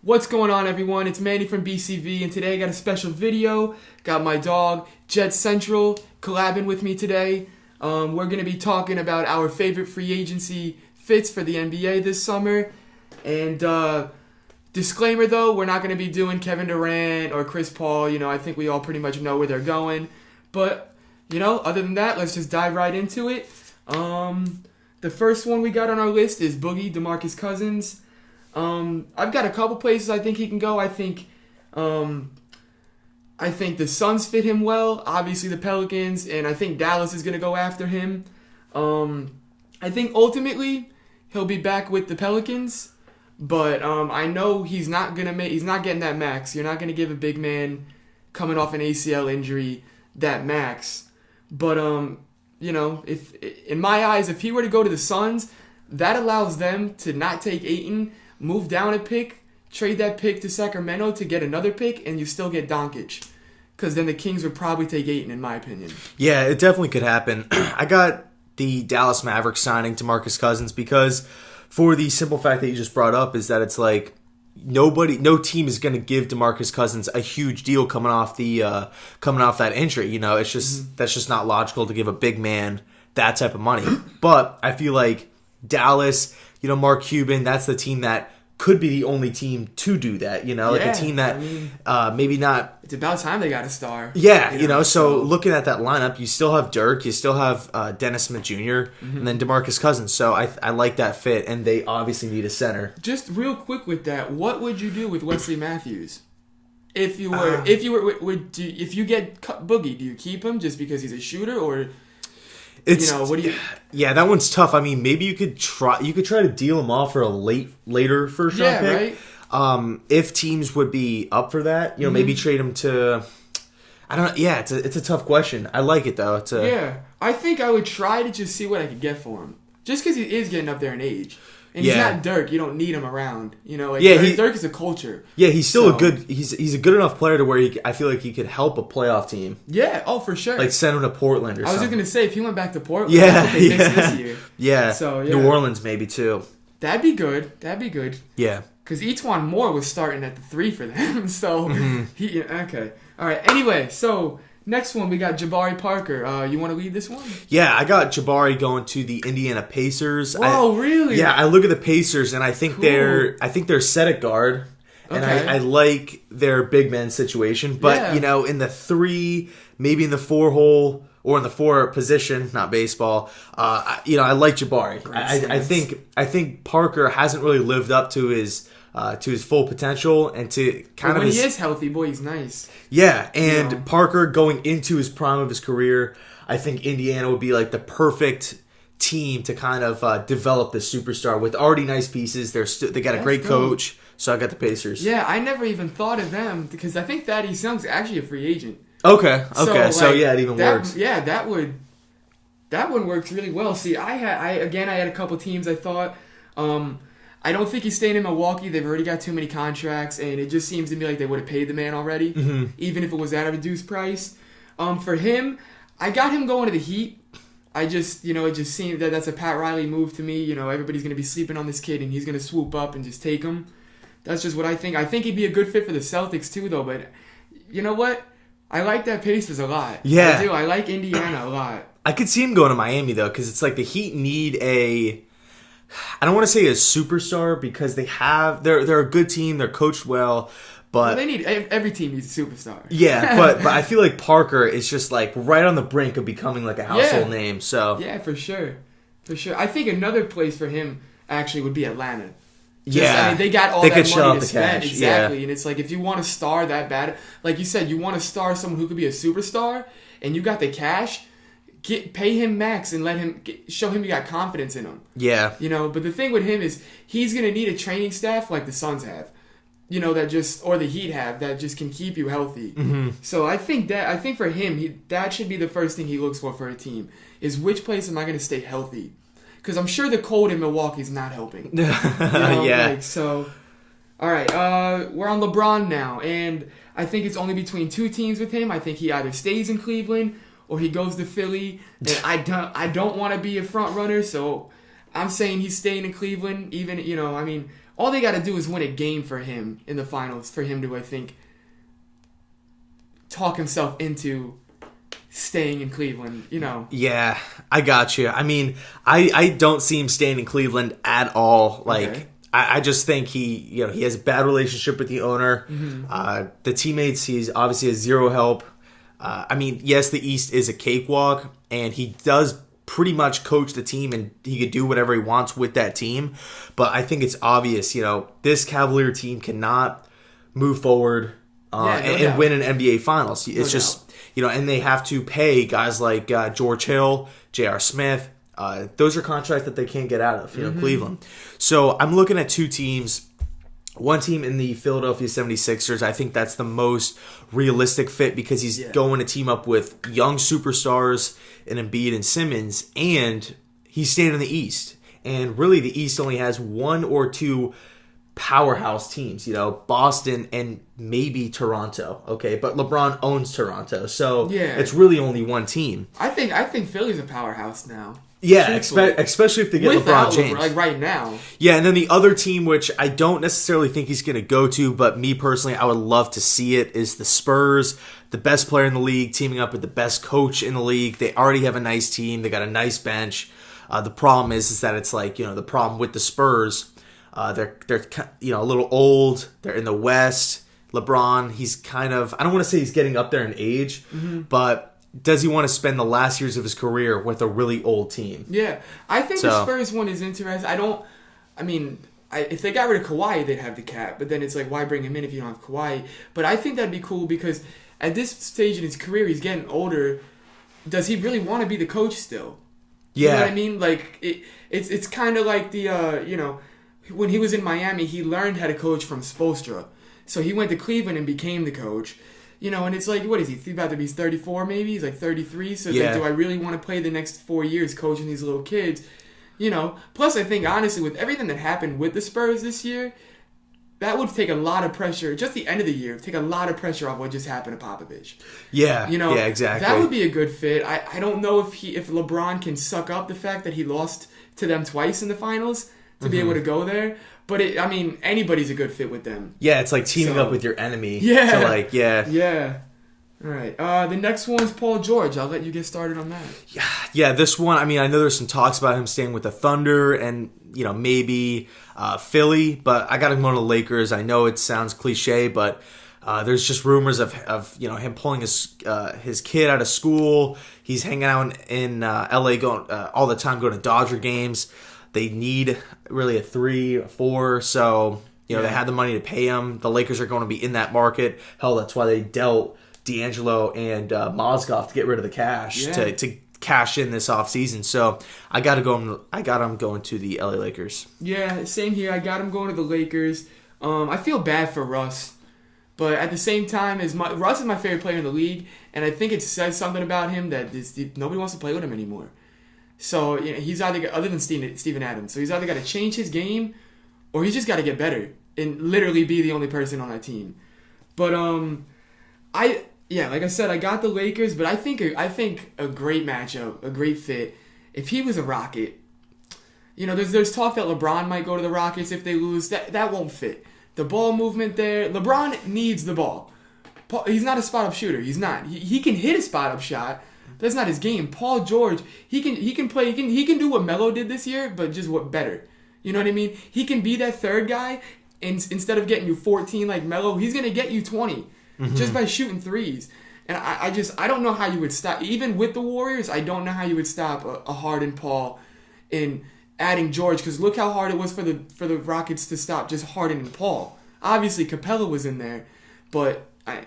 What's going on, everyone? It's Manny from BCV, and today I got a special video. Got my dog, Jet Central, collabing with me today. We're going to be talking about our favorite free agency fits for the NBA this summer. And disclaimer, though, we're not going to be doing Kevin Durant or Chris Paul. You know, I think we all pretty much know where they're going. But, you know, other than that, let's just dive right into it. The first one we got on our list is Boogie, DeMarcus Cousins. I've got a couple places I think he can go. I think the Suns fit him well. Obviously the Pelicans, and I think Dallas is going to go after him. I think ultimately he'll be back with the Pelicans, but I know he's not getting that max. You're not going to give a big man coming off an ACL injury that max. But you know, if in my eyes, if he were to go to the Suns, that allows them to not take Ayton, move down a pick, trade that pick to Sacramento to get another pick, and you still get Doncic. Because then the Kings would probably take Ayton, in my opinion. Yeah, it definitely could happen. I got the Dallas Mavericks signing DeMarcus Cousins because for the simple fact that you just brought up is that it's like no team is going to give DeMarcus Cousins a huge deal coming off that injury. You know, it's just that's just not logical to give a big man that type of money. But I feel like Dallas, you know, Mark Cuban, that's the team that could be the only team to do that, you know, like a team that maybe not. It's about time they got a star. Yeah, you know, so looking at that lineup, you still have Dirk, you still have Dennis Smith Jr., and then DeMarcus Cousins. So I like that fit, and they obviously need a center. Just real quick with that, what would you do with Wesley Matthews? If you get Boogie, do you keep him just because he's a shooter, or? What do you? Yeah, that one's tough. I mean, maybe you could try to deal him off for a later first round pick. Right? If teams would be up for that, you know, maybe trade him to. I don't know. Yeah, it's a tough question. I like it though. I think I would try to just see what I could get for him, just because he is getting up there in age. And he's not Dirk. You don't need him around. You know, Dirk is a culture. Yeah, he's still he's a good enough player to where I feel like he could help a playoff team. Yeah, oh for sure. Like send him to Portland or something. I was just gonna say if he went back to Portland, that's what they missed this year. Yeah. So New Orleans maybe too. That'd be good. Yeah. Because Etuan Moore was starting at the 3 for them. So okay. All right. Anyway, so. Next one, we got Jabari Parker. You want to lead this one? Yeah, I got Jabari going to the Indiana Pacers. Whoa, really? Yeah, I look at the Pacers and I think they're set at guard, and I like their big man situation. But you know, in the 3, maybe in the 4 hole or in the 4 position, not baseball. You know, I like Jabari. I think Parker hasn't really lived up to his full potential and to kind of when he is healthy, boy, he's nice. Yeah, and Parker going into his prime of his career, I think Indiana would be like the perfect team to kind of develop this superstar with already nice pieces. They got a great coach, so I got the Pacers. Yeah, I never even thought of them because I think Thaddeus Young's actually a free agent. Okay, so it even works. Yeah, that one works really well. See, I had a couple teams I thought. I don't think he's staying in Milwaukee. They've already got too many contracts, and it just seems to me like they would have paid the man already, even if it was at a reduced price. For him, I got him going to the Heat. It just seemed that's a Pat Riley move to me. You know, everybody's going to be sleeping on this kid, and he's going to swoop up and just take him. That's just what I think. I think he'd be a good fit for the Celtics too, though. But you know what? I like that Pacers a lot. Yeah. I do. I like Indiana a lot. I could see him going to Miami, though, because it's like the Heat need I don't want to say a superstar because they're a good team, they're coached well, but they need every team needs a superstar. Yeah, but I feel like Parker is just like right on the brink of becoming like a household name. So yeah, for sure. I think another place for him actually would be Atlanta. I mean, they got all that money to spend. Cash. Exactly, yeah. And it's like if you want a star that bad, like you said, you want to star someone who could be a superstar, and you got the cash. Pay him max and let him show him you got confidence in him. Yeah. You know, but the thing with him is he's going to need a training staff like the Suns have. You know, or the Heat have that just can keep you healthy. Mm-hmm. So I think for him, that should be the first thing he looks for a team is which place am I going to stay healthy? Because I'm sure the cold in Milwaukee is not helping. You know, yeah. All right, we're on LeBron now, and I think it's only between 2 teams with him. I think he either stays in Cleveland or he goes to Philly, and I don't want to be a front runner, so I'm saying he's staying in Cleveland. Even, you know, I mean, all they got to do is win a game for him in the finals for him to, I think, talk himself into staying in Cleveland, you know. Yeah, I got you. I mean, I don't see him staying in Cleveland at all. Like, Okay. I just think he has a bad relationship with the owner. The teammates, he's obviously has zero help. I mean, yes, the East is a cakewalk, and he does pretty much coach the team, and he could do whatever he wants with that team. But I think it's obvious, this Cavalier team cannot move forward and win an NBA Finals. It's just, and they have to pay guys like George Hill, J.R. Smith. Those are contracts that they can't get out of, Cleveland. So I'm looking at two teams. One team in the Philadelphia 76ers, I think that's the most realistic fit because he's going to team up with young superstars in Embiid and Simmons, and he's staying in the East. And really, the East only has one or two powerhouse teams, Boston and maybe Toronto. Okay, but LeBron owns Toronto, so it's really only one team. I think Philly's a powerhouse now. Yeah, especially if they get LeBron James. Like right now. Yeah, and then the other team, which I don't necessarily think he's going to go to, but me personally, I would love to see it, is the Spurs. The best player in the league, teaming up with the best coach in the league. They already have a nice team. They got a nice bench. The problem is that it's like, the problem with the Spurs, they're a little old. They're in the West. LeBron, he's kind of, I don't want to say he's getting up there in age, but does he want to spend the last years of his career with a really old team? Yeah. I think the Spurs one is interesting. If they got rid of Kawhi, they'd have the cap. But then it's like, why bring him in if you don't have Kawhi? But I think that'd be cool because at this stage in his career, he's getting older. Does he really want to be the coach still? Yeah. You know what I mean? Like, it's kind of like the, when he was in Miami, he learned how to coach from Spoelstra. So he went to Cleveland and became the coach. And it's like, what is he? He's about to be 34 maybe? He's like 33. So it's like, do I really want to play the next 4 years coaching these little kids? Plus I think, honestly, with everything that happened with the Spurs this year, that would take a lot of pressure, just the end of the year, take a lot of pressure off what just happened to Popovich. Yeah, yeah, exactly. That would be a good fit. I don't know if LeBron can suck up the fact that he lost to them twice in the finals to be able to go there. But, anybody's a good fit with them. Yeah, it's like teaming up with your enemy. Yeah. Yeah. All right. The next one is Paul George. I'll let you get started on that. Yeah, this one, I know there's some talks about him staying with the Thunder and, maybe Philly, but I got him going to the Lakers. I know it sounds cliche, but there's just rumors of him pulling his kid out of school. He's hanging out in LA going all the time, going to Dodger games. They need really a 3 or 4, so they had the money to pay him. The Lakers are going to be in that market. Hell, that's why they dealt D'Angelo and Mozgov to get rid of the cash to cash in this offseason. So I got him going to the LA Lakers. Yeah, same here. I got him going to the Lakers. I feel bad for Russ, but at the same time, Russ is my favorite player in the league, and I think it says something about him that nobody wants to play with him anymore. So he's either, other than Steven Adams, so he's either got to change his game or he's just got to get better and literally be the only person on that team. But like I said, I got the Lakers, but I think a great matchup, a great fit. If he was a Rocket, there's talk that LeBron might go to the Rockets if they lose. That won't fit. The ball movement there, LeBron needs the ball. He's not a spot up shooter. He's not. He can hit a spot up shot. That's not his game. Paul George, he can play. He can do what Melo did this year, but just what better. You know what I mean? He can be that third guy, and instead of getting you 14 like Melo, he's gonna get you 20 just by shooting threes. And I don't know how you would stop. Even with the Warriors, I don't know how you would stop a Harden, Paul, in adding George, because look how hard it was for the Rockets to stop just Harden and Paul. Obviously, Capella was in there, but I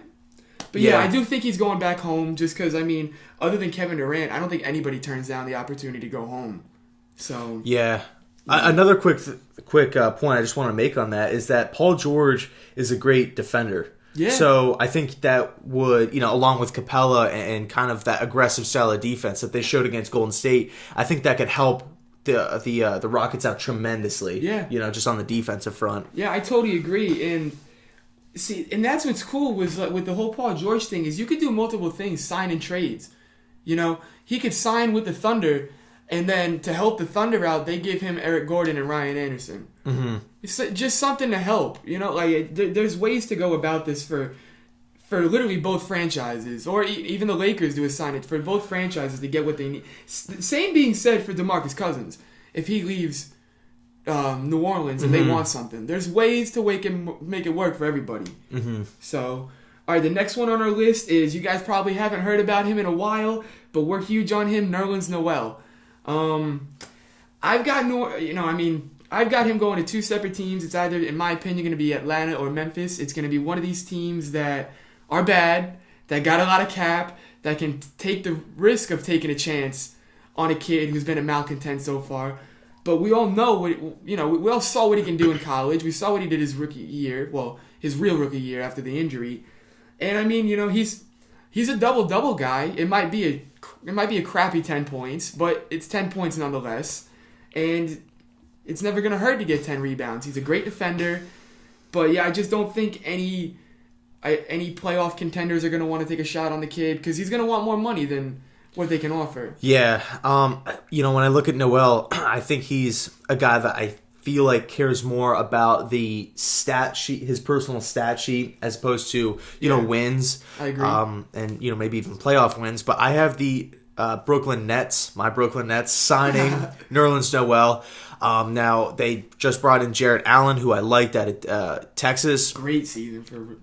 do think he's going back home just because, other than Kevin Durant, I don't think anybody turns down the opportunity to go home. So yeah. Another quick point I just want to make on that is that Paul George is a great defender. Yeah. So I think that would, along with Capella and kind of that aggressive style of defense that they showed against Golden State, I think that could help the Rockets out tremendously. Yeah. Just on the defensive front. Yeah, I totally agree. And see, and that's what's cool with the whole Paul George thing is you could do multiple things, sign and trades. He could sign with the Thunder, and then to help the Thunder out, they give him Eric Gordon and Ryan Anderson. Mm-hmm. just something to help. Like there's ways to go about this for literally both franchises, or even the Lakers do a sign it for both franchises to get what they need. Same being said for DeMarcus Cousins. If he leaves New Orleans and they want something, there's ways to make it work for everybody. So, all right, the next one on our list is, you guys probably haven't heard about him in a while, but we're huge on him, Nerlens Noel. I've got him going to two separate teams. It's either, in my opinion, going to be Atlanta or Memphis. It's going to be one of these teams that are bad, that got a lot of cap, that can take the risk of taking a chance on a kid who's been a malcontent so far. But we all know we all saw what he can do in college. We saw what he did his rookie year, his real rookie year after the injury. And I mean, he's a double-double guy. It might be a crappy 10 points, but it's 10 points nonetheless. And it's never going to hurt to get 10 rebounds. He's a great defender. But yeah, I just don't think any playoff contenders are going to want to take a shot on the kid, because he's going to want more money than what they can offer. Yeah. When I look at Noel, I think he's a guy that I feel like cares more about the stat sheet, his personal stat sheet, as opposed to, wins. I agree. And, maybe even playoff wins. But I have the Brooklyn Nets signing Nerlens Noel. Now, they just brought in Jarrett Allen, who I liked at Texas. Great season for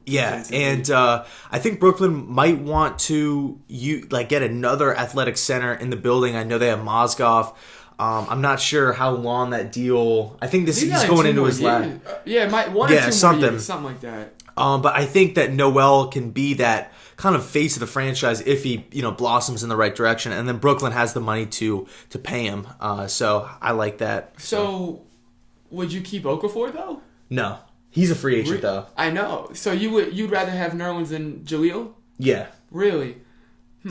and I think Brooklyn might want to get another athletic center in the building. I know they have Mozgov. I'm not sure how long that deal. I think he's going into his last. One or two more years, something like that. But I think that Noel can be that kind of face of the franchise if he blossoms in the right direction, and then Brooklyn has the money to pay him. So I like that. So would you keep Okafor though? No, he's a free agent though. I know. So you'd rather have Nerlens than Jaleel? Yeah. Really?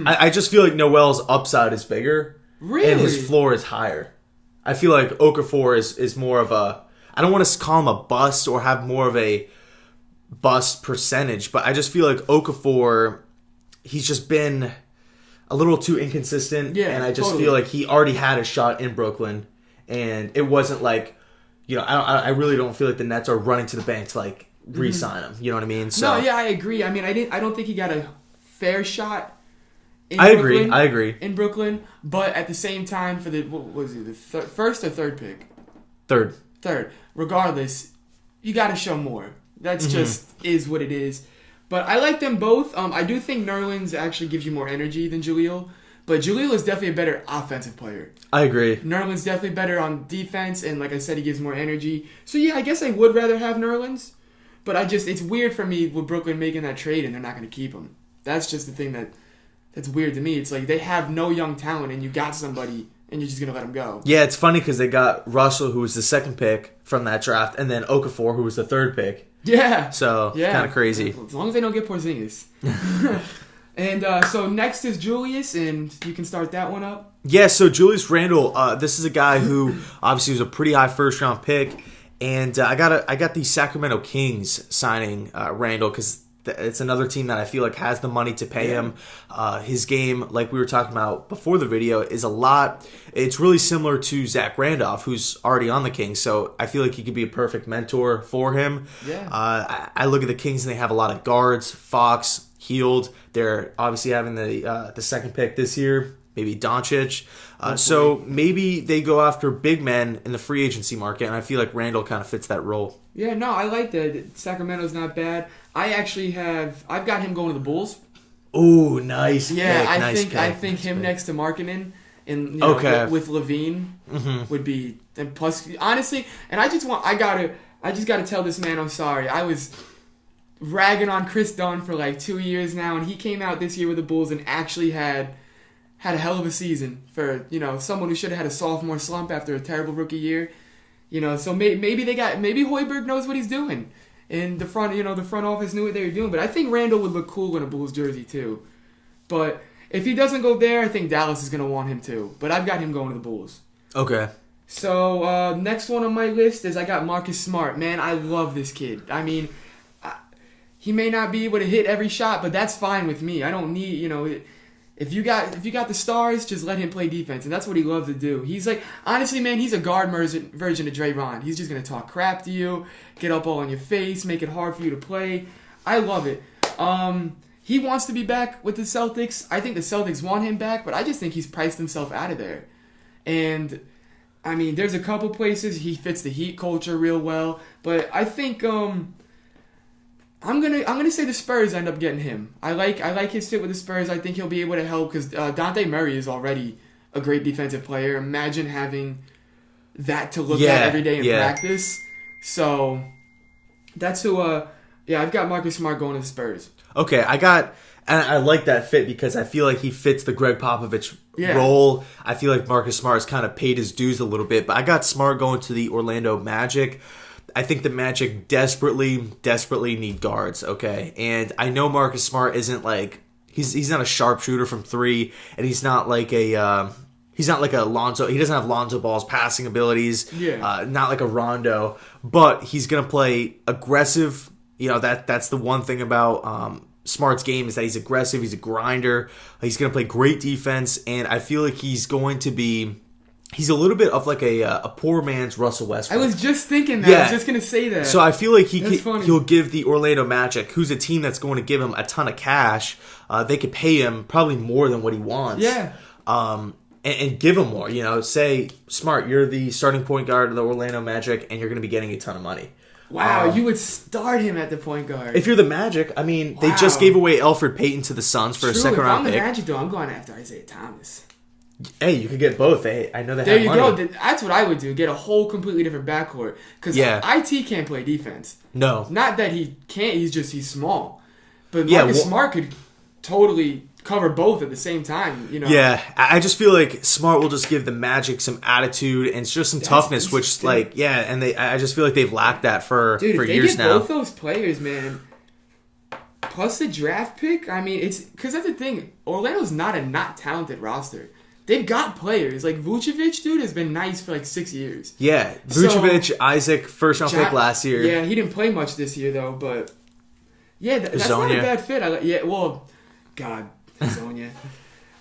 I just feel like Noel's upside is bigger. Really? And his floor is higher. I feel like Okafor is more of a... I don't want to call him a bust or have more of a bust percentage, but I just feel like Okafor, he's just been a little too inconsistent. Yeah, and I just feel like he already had a shot in Brooklyn, and it wasn't like... I really don't feel like the Nets are running to the bank to re-sign him. You know what I mean? So, no, yeah, I agree. I mean, I don't think he got a fair shot. I agree. In Brooklyn, but at the same time, for the first or third pick? Third. Regardless, you got to show more. That's just is what it is. But I like them both. I do think Nerlens actually gives you more energy than Jaleel, but Jaleel is definitely a better offensive player. I agree. Nerlens definitely better on defense, and like I said, he gives more energy. So yeah, I guess I would rather have Nerlens, but it's weird for me with Brooklyn making that trade and they're not going to keep him. That's just the thing that's weird to me. It's like they have no young talent, and you got somebody, and you're just going to let him go. Yeah, it's funny because they got Russell, who was the second pick from that draft, and then Okafor, who was the third pick. Yeah. So, kind of crazy. As long as they don't get Porzingis. And so next is Julius, and you can start that one up. Yeah, so Julius Randle, this is a guy who obviously was a pretty high first-round pick, and I got the Sacramento Kings signing Randle because it's another team that I feel like has the money to pay him. His game, like we were talking about before the video, is a lot. It's really similar to Zach Randolph, who's already on the Kings. So I feel like he could be a perfect mentor for him. Yeah. I look at the Kings and they have a lot of guards. Fox, Hield. They're obviously having the second pick this year. Maybe Doncic. So maybe they go after big men in the free agency market, and I feel like Randle kind of fits that role. Yeah, no, I like that. Sacramento's not bad. I've got him going to the Bulls. Ooh, nice. Yeah, pick. I think him next to Markkanen and with Levine would be, and plus honestly, and I just gotta tell this man I'm sorry. I was ragging on Chris Dunn for like 2 years now, and he came out this year with the Bulls and actually had a hell of a season for someone who should have had a sophomore slump after a terrible rookie year. So maybe Hoiberg knows what he's doing. And the front office knew what they were doing. But I think Randle would look cool in a Bulls jersey too. But if he doesn't go there, I think Dallas is going to want him too. But I've got him going to the Bulls. Okay. So next one on my list is I got Marcus Smart. Man, I love this kid. I mean, he may not be able to hit every shot, but that's fine with me. I don't need, If you got the stars, just let him play defense, and that's what he loves to do. He's like, honestly, man, he's a guard version of Draymond. He's just gonna talk crap to you, get up all in your face, make it hard for you to play. I love it. He wants to be back with the Celtics. I think the Celtics want him back, but I just think he's priced himself out of there. And I mean, there's a couple places he fits the Heat culture real well, but I think I'm gonna say the Spurs end up getting him. I like his fit with the Spurs. I think he'll be able to help because Dante Murray is already a great defensive player. Imagine having that to look at every day in practice. So that's who. I've got Marcus Smart going to the Spurs. Okay, I like that fit because I feel like he fits the Greg Popovich role. I feel like Marcus Smart has kind of paid his dues a little bit, but I got Smart going to the Orlando Magic. I think the Magic desperately need guards, okay? And I know Marcus Smart isn't like he's not a sharpshooter from 3, and he's not like a Lonzo. He doesn't have Lonzo Ball's passing abilities. Not like a Rondo, but he's gonna play aggressive. You know, that's the one thing about Smart's game is that he's aggressive. He's a grinder. He's gonna play great defense, and I feel like he's a little bit of like a poor man's Russell Westbrook. I was just thinking that. I was just going to say that. So I feel like he'll give the Orlando Magic, who's a team that's going to give him a ton of cash, they could pay him probably more than what he wants. Yeah. And give him more. You know, say, Smart, you're the starting point guard of the Orlando Magic, and you're going to be getting a ton of money. Wow, you would start him at the point guard. If you're the Magic, I mean, they just gave away Elfrid Payton to the Suns for a second-round pick. If I'm the Magic, though, I'm going after Isaiah Thomas. Hey, you could get both. I know they there have you money. go. That's what I would do. Get a whole completely different backcourt. Because IT can't play defense. No. Not that he can't. He's small. But Marcus Smart could totally cover both at the same time. You know. Yeah, I just feel like Smart will just give the Magic some attitude and just some toughness, which I just feel like they've lacked that for years now. Dude, if they get both those players, man. Plus the draft pick. I mean, it's because that's the thing. Orlando's not a not talented roster. They've got players. Like, Vucevic, dude, has been nice for, 6 years. Yeah. Vucevic, Isaac, first-round pick last year. Yeah, he didn't play much this year, though, but... Yeah, that's not a bad fit. God, Zonia.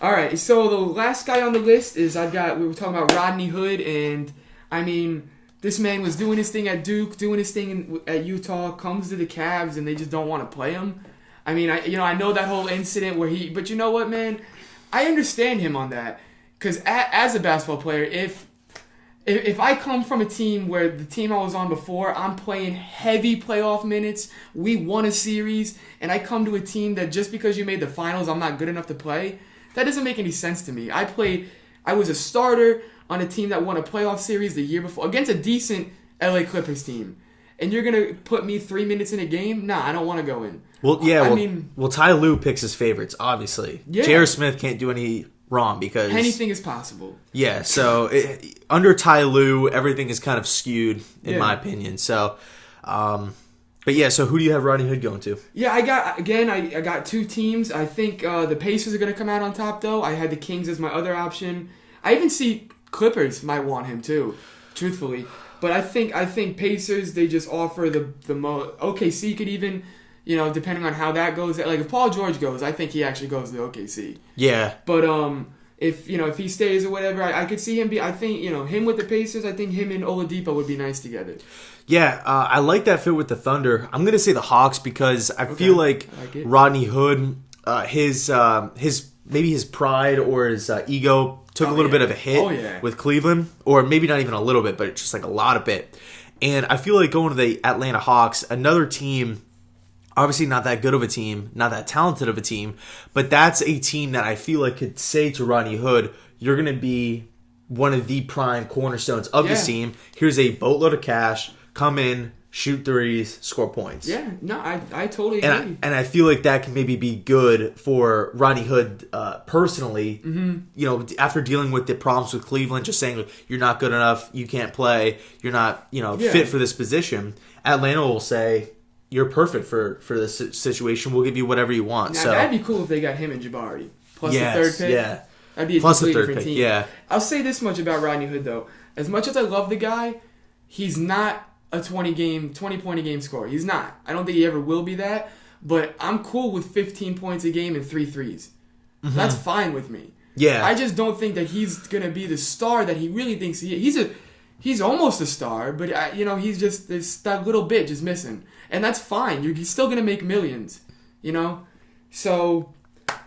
All right, so the last guy on the list is we were talking about Rodney Hood, and, I mean, this man was doing his thing at Duke, doing his thing at Utah, comes to the Cavs, and they just don't want to play him. I mean, I know that whole incident where but you know what, man? I understand him on that. Because as a basketball player, if I come from a team where the team I was on before, I'm playing heavy playoff minutes, we won a series, and I come to a team that just because you made the finals, I'm not good enough to play, that doesn't make any sense to me. I was a starter on a team that won a playoff series the year before against a decent LA Clippers team. And you're going to put me 3 minutes in a game? Nah, I don't want to go in. Well, Ty Lue picks his favorites, obviously. Yeah. J.R. Smith can't do any wrong because anything is possible. Yeah, so under Ty Lue, everything is kind of skewed in my opinion. So, but yeah, so who do you have Rodney Hood going to? Yeah, I got two teams. I think the Pacers are going to come out on top though. I had the Kings as my other option. I even see Clippers might want him too, truthfully. But I think Pacers, they just offer the most. OKC could even, depending on how that goes. Like if Paul George goes, I think he actually goes to OKC. Yeah. But if he stays or whatever, I could see him be. I think him with the Pacers. I think him and Oladipo would be nice together. Yeah, I like that fit with the Thunder. I'm gonna say the Hawks because I feel like Rodney Hood, his pride or his ego took a little bit of a hit with Cleveland, or maybe not even a little bit, but just like a lot of it. And I feel like going to the Atlanta Hawks, another team, obviously not that good of a team, not that talented of a team, but that's a team that I feel like could say to Rodney Hood, you're going to be one of the prime cornerstones of this team. Here's a boatload of cash. Come in, shoot threes, score points. Yeah, no, I totally agree. And I feel like that can maybe be good for Rodney Hood personally. Mm-hmm. After dealing with the problems with Cleveland, just saying you're not good enough, you can't play, you're not fit for this position. Atlanta will say you're perfect for this situation. We'll give you whatever you want. Now, so that'd be cool if they got him and Jabari plus the third pick. Yeah, that'd be a completely different team. Yeah, I'll say this much about Rodney Hood though: as much as I love the guy, he's not a 20-point a game scorer. He's not. I don't think he ever will be that. But I'm cool with 15 points a game and 3 threes. That's fine with me. Yeah. I just don't think that he's gonna be the star that he really thinks he is. He's almost a star, but he's just that little bit just missing, and that's fine. He's still gonna make millions, So,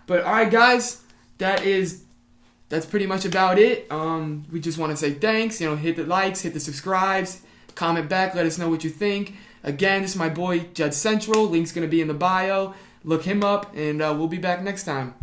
but all right, guys, that's pretty much about it. We just want to say thanks. Hit the likes, hit the subscribes, comment back, let us know what you think. Again, this is my boy Jed Central. Link's gonna be in the bio. Look him up, and we'll be back next time.